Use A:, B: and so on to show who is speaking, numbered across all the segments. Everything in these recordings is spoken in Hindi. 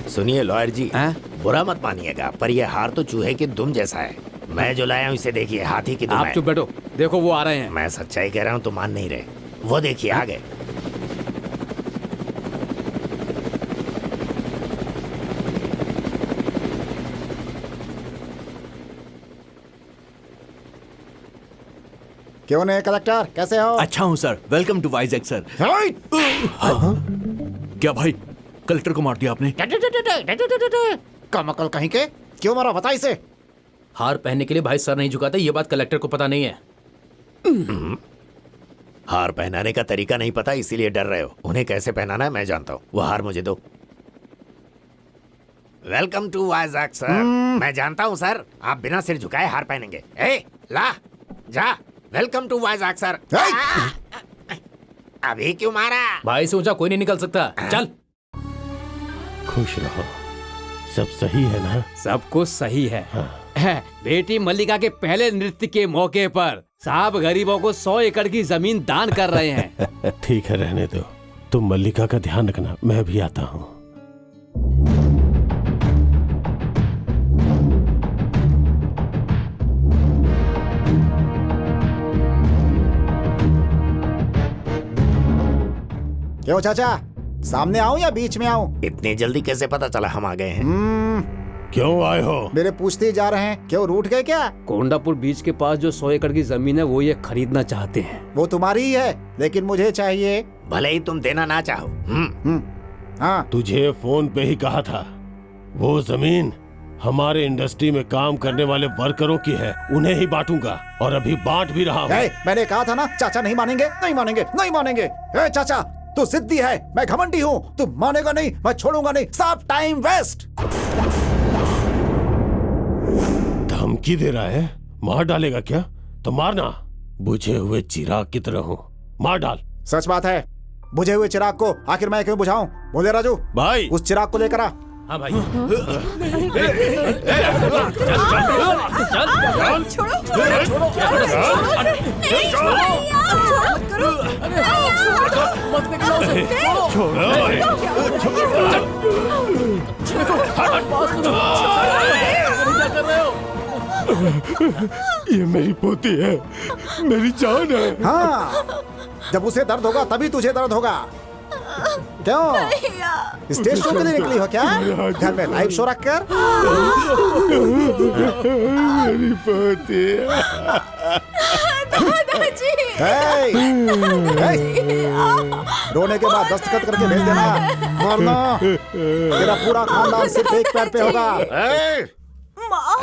A: सुनिए लॉयर जी,
B: हैं?
A: बुरा मत मानिएगा, पर यह हार तो चूहे की दुम जैसा है। मैं जो लाया हूँ इसे देखिए, हाथी की दुम
B: आप
A: है।
B: चुप बैठो, देखो वो आ रहे हैं।
A: मैं सच्चाई कह रहा हूँ तो मान नहीं रहे। वो देखिए आ गए।
C: क्यों नहीं कलेक्टर, कैसे हो?
D: अच्छा हूँ sir, welcome to Vizag sir. क्या भाई, कलेक्टर को मार दिया आपने?
C: कमकल कहीं के, क्यों मारा बता इसे।
E: हार पहनने के लिए भाई सर नहीं झुकाते, ये बात कलेक्टर को पता नहीं है।
A: हार पहनाने का तरीका नहीं पता इसीलिए डर रहे हो। उन्हें कैसे पहनाना है मैं जानता हूँ। वो हार मुझे दो। Welcome to Vizag sir. मैं जानता हूँ सर, आप बिना सिर झुकाए हार पहनेंगे। ए, ला जा। Welcome to Vizag sir. अभी क्यों मारा?
E: भाई से ऊंचा कोई नहीं निकल सकता। चल।
F: खुश रहो, सब सही है ना?
B: सब कुछ सही है। बेटी मल्लिका के पहले नृत्य के मौके पर साहब गरीबों को 100 एकड़ की जमीन दान कर रहे हैं।
F: ठीक है, रहने दो। तुम मल्लिका का ध्यान रखना, मैं भी आता हूँ।
C: क्यों चाचा, सामने आऊं या बीच में आऊं?
A: इतनी जल्दी कैसे पता चला हम आ गए हैं?
F: क्यों आए हो?
C: मेरे पूछते ही जा रहे हैं, क्यों रूठ गए क्या?
B: कोंडापुर बीच के पास जो 100 एकड़ की जमीन है वो ये खरीदना चाहते हैं।
C: वो तुम्हारी ही है, लेकिन मुझे चाहिए।
A: भले ही तुम देना ना चाहो।
C: हाँ,
F: तुझे फोन पे ही कहा था, वो जमीन हमारे इंडस्ट्री में काम करने वाले वर्करों की है, उन्हें ही बांटूंगा और अभी बांट भी रहा हूँ।
C: मैंने कहा था ना, चाचा नहीं मानेंगे, नहीं मानेंगे, नहीं मानेंगे। चाचा तू जिद्दी है, मैं घमंडी हूँ, तू मानेगा नहीं, मैं छोड़ूंगा नहीं, सब टाइम वेस्ट।
F: धमकी दे रहा है? मार डालेगा क्या? तो मारना, बुझे हुए चिराग की तरह हूँ, मार डाल।
C: सच बात है, बुझे हुए चिराग को आखिर मैं क्यों बुझाऊं? बोले राजू
F: भाई,
C: उस चिराग को लेकर आ।
E: हाँ भाई।
F: ये मेरी पोती है, मेरी जान है।
C: हाँ, जब उसे दर्द होगा तभी तुझे दर्द होगा। क्यों स्टेज शो के लिए निकली हो क्या? घर में लाइव शो रखकर।
F: मेरी पोती
C: रोने के बाद दस्तखत करके भेज देना, वरना तेरा पूरा खानदान सिर्फ एक पैर पे होगा।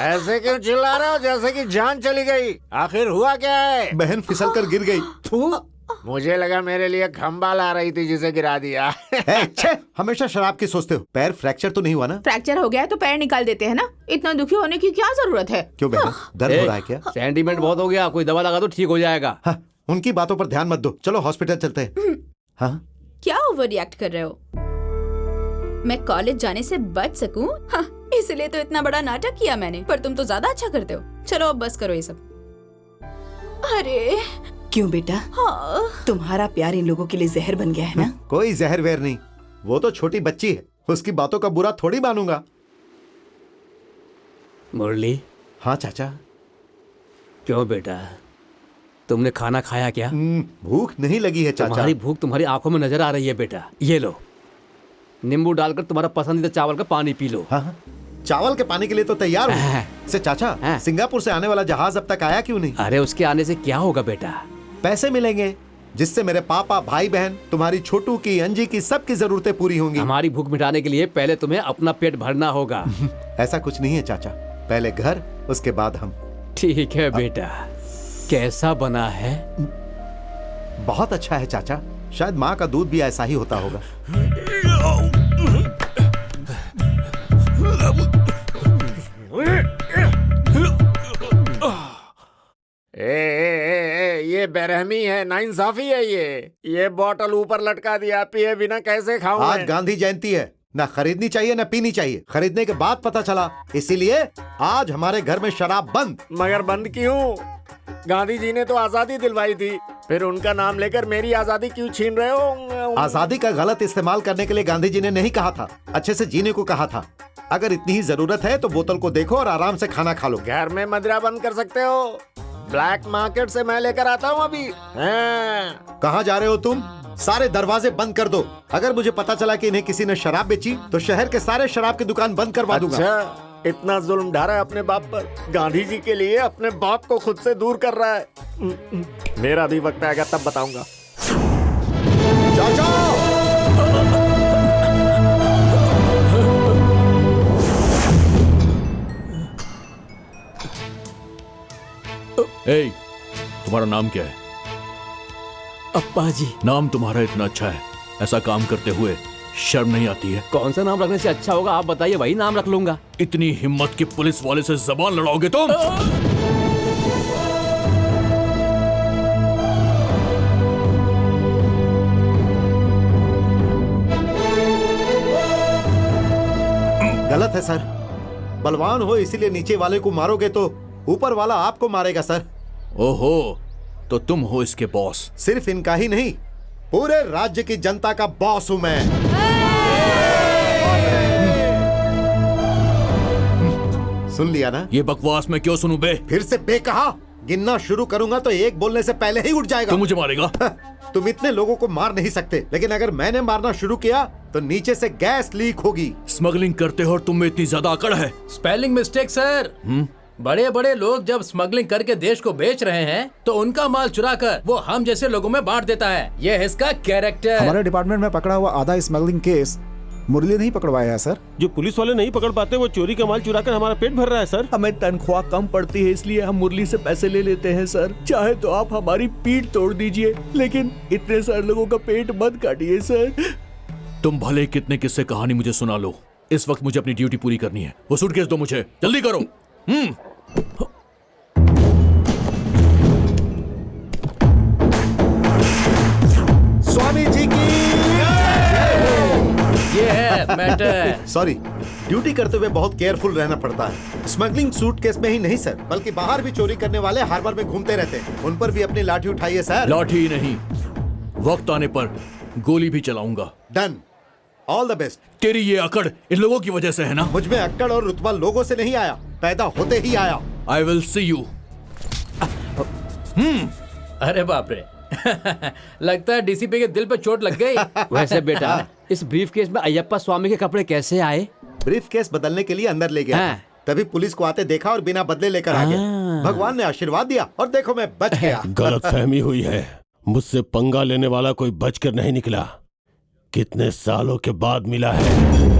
A: ऐसे क्यों चिल्ला रहे हो जैसे कि जान चली गई? आखिर हुआ क्या है?
C: बहन फिसल कर गिर गई।
A: मुझे लगा मेरे लिए खंबा ला रही थी जिसे गिरा दिया।
C: हमेशा शराब की सोचते हो। पैर फ्रैक्चर तो नहीं हुआ ना?
G: फ्रैक्चर हो गया है तो पैर निकाल देते हैं ना, इतना दुखी होने की क्या जरूरत है?
C: क्यों बहन, दर्द हो रहा है क्या?
B: सेंटीमेंट बहुत हो गया, कोई दवा लगा दो ठीक हो जाएगा।
C: हाँ, उनकी बातों पर ध्यान मत दो, चलो हॉस्पिटल चलते हैं। हाँ?
G: क्या ओवर रिएक्ट कर रहे हो? मैं कॉलेज जाने से बच सकूं, हाँ, इसलिए तो इतना बड़ा नाटक किया मैंने, पर तुम तो ज्यादा अच्छा करते हो। चलो अब बस करो ये सब। अरे
H: क्यों बेटा?
G: हाँ।
H: तुम्हारा प्यार इन लोगों के लिए जहर बन गया है ना?
C: कोई जहर वेर नहीं, वो तो छोटी बच्ची है, उसकी बातों का बुरा थोड़ी मानूंगा।
B: मुरली।
C: हाँ चाचा।
B: क्यों बेटा, तुमने खाना खाया क्या?
C: भूख नहीं लगी है चाचा।
B: तुम्हारी भूख तुम्हारी आंखों में नजर आ रही है बेटा। ये लो, नींबू डालकर तुम्हारा पसंदीदा चावल का पानी पी लो।
C: हाँ, चावल के पानी के लिए तो तैयार हूँ। से चाचा, सिंगापुर से आने वाला जहाज अब तक आया क्यों नहीं?
B: अरे उसके आने से क्या होगा बेटा?
C: पैसे मिलेंगे जिससे मेरे पापा, भाई बहन, तुम्हारी छोटू की, अंजी की, सबकी जरूरतें पूरी होंगी।
B: हमारी भूख मिटाने के लिए पहले तुम्हें अपना पेट भरना होगा।
C: ऐसा कुछ नहीं है चाचा, पहले घर, उसके बाद हम।
B: ठीक है बेटा। कैसा बना है?
C: बहुत अच्छा है चाचा, शायद माँ का दूध भी ऐसा ही होता होगा।
A: ये बेरहमी है, नाइंसाफी है। ये बोतल ऊपर लटका दिया, पिए बिना कैसे खाऊं?
C: आज गांधी जयंती है, ना खरीदनी चाहिए ना पीनी चाहिए। खरीदने के बाद पता चला, इसीलिए आज हमारे घर में शराब बंद।
A: मगर बंद क्यों? गांधी जी ने तो आजादी दिलवाई थी, फिर उनका नाम लेकर मेरी आजादी क्यों छीन रहे हो?
C: आजादी का गलत इस्तेमाल करने के लिए गांधी जी ने नहीं कहा था, अच्छे से जीने को कहा था। अगर इतनी ही जरूरत है तो बोतल को देखो और आराम से खाना खा लो।
A: घर में मदिरा बंद कर सकते हो, ब्लैक मार्केट से मैं लेकर आता हूँ अभी। हाँ।
C: कहाँ जा रहे हो तुम? सारे दरवाजे बंद कर दो। अगर मुझे पता चला कि इन्हें किसी ने शराब बेची तो शहर के सारे शराब की दुकान बंद करवा दूंगा।
A: अच्छा, इतना जुल्म ढा रहा है अपने बाप पर। गांधी जी के लिए अपने बाप को खुद से दूर कर रहा है। मेरा भी वक्त आएगा तब बताऊंगा।
C: चाचा!
D: ए, तुम्हारा नाम क्या है?
B: अप्पा जी।
D: नाम तुम्हारा इतना अच्छा है, ऐसा काम करते हुए शर्म नहीं आती है?
B: कौन सा नाम रखने से अच्छा होगा आप बताइए, वही नाम रख लूंगा।
D: इतनी हिम्मत कि पुलिस वाले से जबान लड़ाओगे तुम?
C: गलत है सर। बलवान हो इसीलिए नीचे वाले को मारोगे तो ऊपर वाला आपको मारेगा सर।
D: ओहो, तो तुम हो इसके बॉस?
C: सिर्फ इनका ही नहीं, पूरे राज्य की जनता का बॉस हूं मैं। सुन लिया ना?
D: ये बकवास मैं क्यों सुनूं बे?
C: फिर से बे कहा? गिनना शुरू करूंगा तो एक बोलने से पहले ही उठ जाएगा।
D: तुम मुझे मारेगा?
C: तुम इतने लोगों को मार नहीं सकते, लेकिन अगर मैंने मारना शुरू किया तो नीचे से गैस लीक होगी।
D: स्मगलिंग करते हो और तुम में इतनी ज्यादा अकड़ है?
E: Spelling mistake sir. बड़े बड़े लोग जब स्मगलिंग करके देश को बेच रहे हैं तो उनका माल चुरा कर वो हम जैसे लोगों में बांट देता है। ये है इसका कैरेक्टर।
C: हमारे डिपार्टमेंट में पकड़ा हुआ आधा स्मगलिंग केस मुरली नहीं पकड़वाया है सर।
F: जो पुलिस वाले नहीं पकड़ पाते वो चोरी का माल चुरा कर हमारा पेट भर रहा है सर।
D: हमें तनख्वाह कम पड़ती है इसलिए हम मुरली से पैसे ले लेते हैं सर। चाहे तो आप हमारी पीठ तोड़ दीजिए, लेकिन इतने सारे लोगों का पेट मत काटिए सर। तुम भले कितने किस्से कहानी मुझे सुना लो, इस वक्त मुझे अपनी ड्यूटी पूरी करनी है। वो सूटकेस दो मुझे, जल्दी करो।
C: स्वामी जी की
E: ये है मैटर।
C: सॉरी, ड्यूटी करते हुए बहुत केयरफुल रहना पड़ता है। स्मगलिंग सूटकेस में ही नहीं सर, बल्कि बाहर भी चोरी करने वाले हार्बर में घूमते रहते हैं। उन पर भी अपनी लाठी उठाइए सर।
D: लाठी ही नहीं, वक्त आने पर गोली भी चलाऊंगा।
C: Done, all the best.
D: तेरी ये अकड़ इन लोगों की वजह से है ना?
C: मुझ में अक्कड़ और रुतबा लोगों से नहीं आया, पैदा होते ही आया।
D: I will see you.
E: अरे बाप रे। लगता है डीसीपी के दिल पे चोट लग गई।
B: वैसे बेटा, इस ब्रीफ केस में अयप्पा स्वामी के कपड़े कैसे आए?
C: ब्रीफ केस बदलने के लिए अंदर ले गया
B: हाँ।
C: था। तभी पुलिस को आते देखा और बिना बदले लेकर आ गया। भगवान ने आशीर्वाद दिया और देखो मैं बच गया।
F: गलत फहमी हुई है, मुझसे पंगा लेने वाला कोई बचकर नहीं निकला। कितने सालों के बाद मिला है।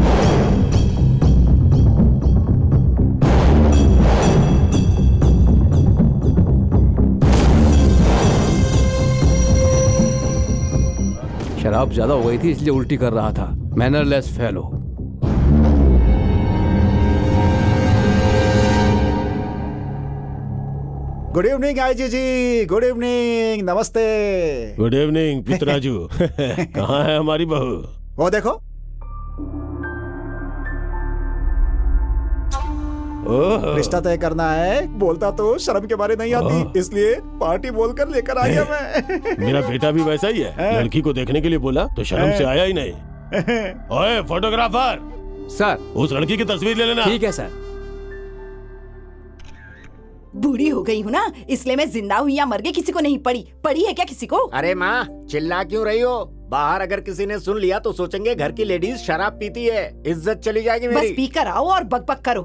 B: शराब ज्यादा हो गई थी इसलिए उल्टी कर रहा था। Mannerless fellow.
C: Good evening IG ji, good evening, नमस्ते।
F: Good evening Pitharaju. कहाँ है हमारी बहू?
C: वो देखो।
F: ओह,
C: रिश्ता तय करना है, बोलता तो शर्म के बारे नहीं आती, इसलिए पार्टी बोलकर लेकर आ गया मैं।
F: मेरा बेटा भी वैसा ही है। लड़की को देखने के लिए बोला तो शर्म से आया ही नहीं। ओए फोटोग्राफर,
B: सर।
F: उस लड़की की तस्वीर ले लेना।
B: ठीक है सर।
H: बूढ़ी हो गई हूँ ना, इसलिए मैं जिंदा हुई या मर गई किसी को नहीं पड़ी। पड़ी है क्या किसी को?
A: अरे माँ, चिल्ला क्यों रही हो? बाहर अगर किसी ने सुन लिया तो सोचेंगे घर की लेडीज शराब पीती है, इज्जत चली जाएगी
H: बस
A: मेरी।
H: पी कर आओ और बकबक करो।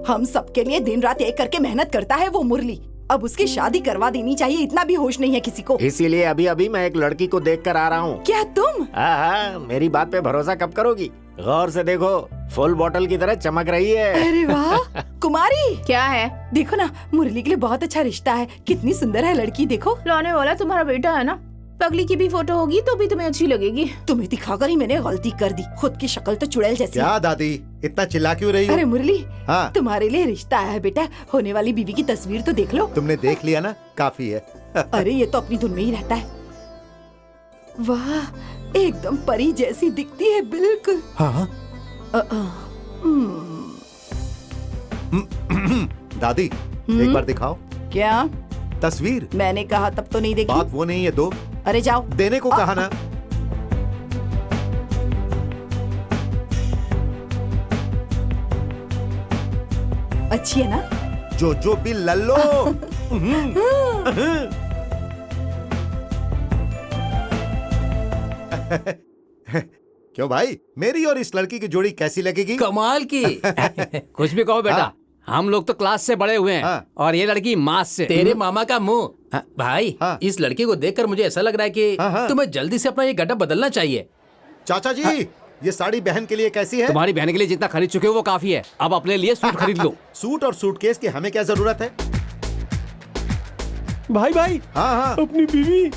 H: हम सबके लिए दिन रात एक करके मेहनत करता है वो मुरली। अब उसकी शादी करवा देनी चाहिए, इतना भी होश नहीं है किसी को।
A: इसीलिए अभी अभी मैं एक लड़की को देख कर आ रहा हूँ।
H: क्या तुम?
A: हाँ, मेरी बात पे भरोसा कब करोगी? गौर से देखो, फुल बॉटल की तरह चमक रही है।
H: अरे वाह, कुमारी।
G: क्या है?
H: देखो ना, मुरली के लिए बहुत अच्छा रिश्ता है। कितनी सुंदर है लड़की, देखो।
G: लाने वाला तुम्हारा बेटा है ना, पगली की भी फोटो होगी तो भी तुम्हें अच्छी लगेगी।
H: तुम्हें दिखाकर ही मैंने गलती कर दी। खुद की शक्ल तो चुड़ैल जैसी।
C: क्या दादी, इतना चिल्ला क्यों रही हो?
H: अरे मुरली,
C: हाँ।
H: तुम्हारे लिए रिश्ता आया है बेटा। होने वाली बीवी की तस्वीर तो देख लो।
C: तुमने देख लिया ना, काफी है।
H: अरे ये तो अपनी धुन में ही रहता है। वाह, एकदम परी जैसी दिखती है, बिल्कुल।
C: हाँ। दादी, एक बार दिखाओ।
H: क्या?
C: तस्वीर?
H: मैंने कहा तब तो नहीं देखी।
C: बात वो नहीं है, दो।
H: अरे जाओ।
C: देने को कहा ना।
H: अच्छी है ना?
C: जो भी लल्लो। क्यों भाई, मेरी और इस लड़की की जोड़ी कैसी लगेगी?
E: कमाल की।
B: कुछ भी कहो बेटा, हम लोग तो क्लास से बड़े हुए हैं
C: हाँ।
B: और ये लड़की मास से।
E: तेरे मामा का मुंह। भाई
C: हाँ।
E: इस लड़की को देखकर मुझे ऐसा लग रहा है कि
C: हाँ।
E: तुम्हें जल्दी से अपना ये गड्ढा बदलना चाहिए।
C: चाचा जी, ये साड़ी बहन के लिए कैसी है?
B: तुम्हारी बहन के लिए जितना खरीद चुके हो वो काफी है, अब अपने लिए सूट खरीद लो।
C: सूट और सूटकेस की हमें क्या जरूरत है?
F: भाई भाई,
C: हाँ।
F: अपनी बीवी।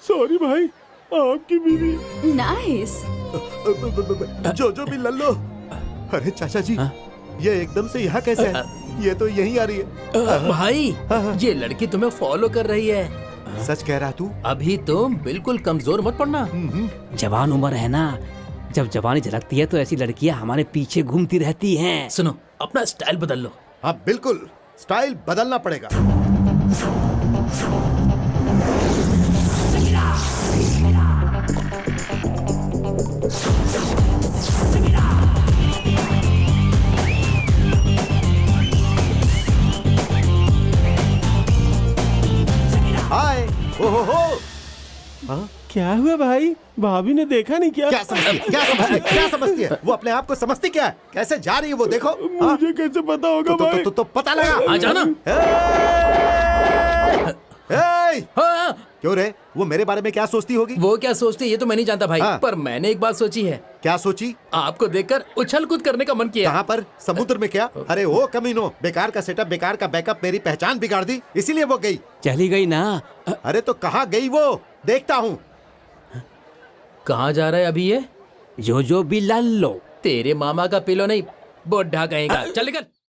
F: सॉरी भाई, आपकी बीवी।
G: नाइस।
C: जो भी लल्लो। अरे चाचा जी, ये एकदम से यहाँ कैसे है? ये तो यहीं आ रही है।
E: भाई ये लड़की तुम्हें फॉलो कर रही है।
C: सच कह रहा तू?
E: अभी तुम बिल्कुल कमजोर मत पड़ना।
B: जवान उम्र है ना, जब जवानी झलकती है तो ऐसी लड़कियां हमारे पीछे घूमती रहती हैं।
E: सुनो, अपना स्टाइल बदल लो।
C: हाँ बिल्कुल, स्टाइल बदलना पड़ेगा। हाय, ओहो।
F: क्या हुआ भाई? भाभी ने देखा नहीं क्या?
C: क्या समझती है? क्या समझती है? वो अपने आप को समझती क्या है? कैसे जा रही है वो देखो। हाँ?
F: मुझे कैसे पता होगा भाई?
C: तो पता लगा।
E: आ जाना। हाँ,
C: क्यों रे, वो मेरे बारे में क्या सोचती होगी?
E: वो क्या सोचती है ये तो मैं नहीं जानता भाई।
C: हाँ।
E: पर मैंने एक बात सोची है।
C: क्या सोची?
E: आपको देखकर उछल कूद करने का मन किया।
C: कहाँ पर? समुद्र में क्या? अरे ओ कमीनो, बेकार का सेटअप, बेकार का बैकअप मेरी पहचान बिगाड़ दी, इसीलिए वो गई।
B: चली गई ना।
C: अरे तो कहाँ गई वो? देखता हूँ।
E: कहाँ जा रहा है अभी ये?
B: जो भी लल्लो।
E: तेरे मामा का पिलो नहीं, बुढ़ा कहेगा। चल निकल।